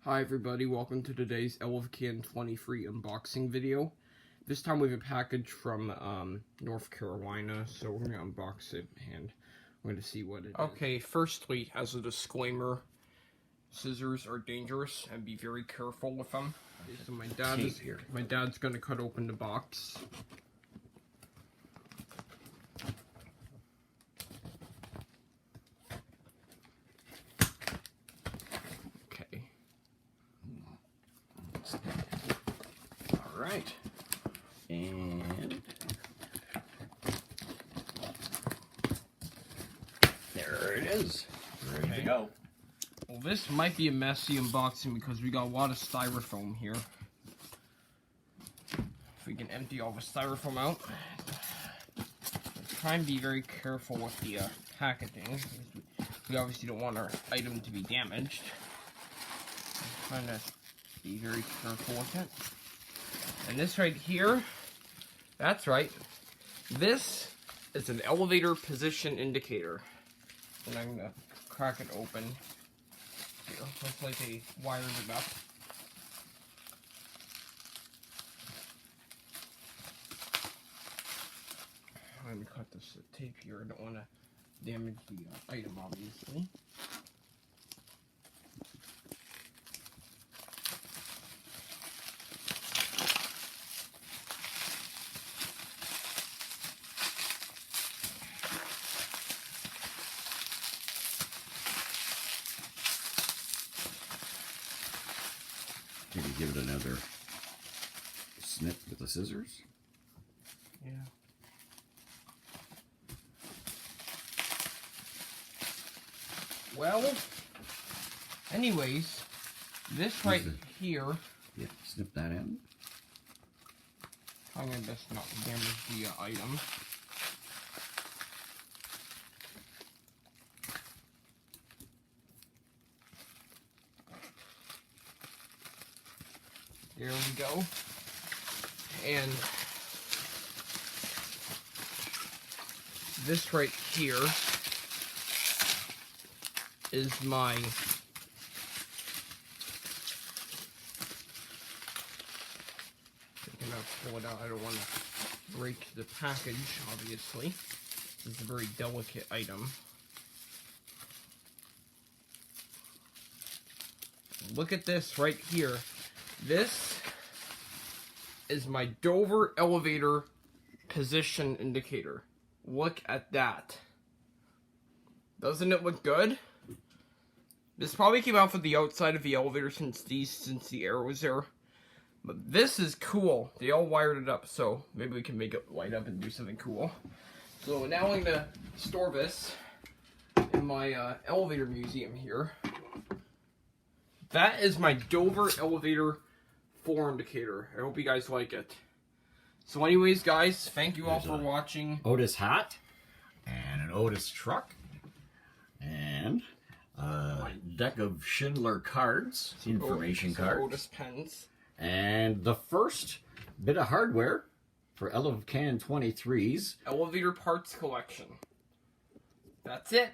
Hi everybody, welcome to today's Elevcan 23 unboxing video. This time we have a package from North Carolina, so we're going to unbox it and we're going to see what it is. Okay, firstly, as a disclaimer, scissors are dangerous and be very careful with them. So my dad's going to cut open the box. Alright, and there it is, ready to go. Well, this might be a messy unboxing because we got a lot of styrofoam here. If we can empty all the styrofoam out. Try and be very careful with the packaging. We obviously don't want our item to be damaged. I'm trying to be very careful with it. And this right here, that's right, this is an elevator position indicator. And I'm going to crack it open. Here, looks like they wired it up. I'm going to cut this tape here. I don't want to damage the item, obviously. Maybe give it another snip with the scissors. Yeah. Well, anyways, this right here. Yeah, snip that in. I'm gonna best not damage the item. There we go. And this right here is my I'm gonna pull it out. I don't want to break the package, obviously. This is a very delicate item. Look at this right here. This is my Dover elevator position indicator. Look at that. Doesn't it look good? This probably came out for the outside of the elevator since the air was there. But this is cool. They all wired it up, so maybe we can make it light up and do something cool. So now I'm gonna store this in my elevator museum here. That is my Dover elevator floor indicator. I hope you guys like it. So anyways, guys, thank you all for watching. Otis hat, and an Otis truck, and a deck of Schindler cards, information cards. Otis pens. And the first bit of hardware for Elevcan 23's elevator parts collection. That's it.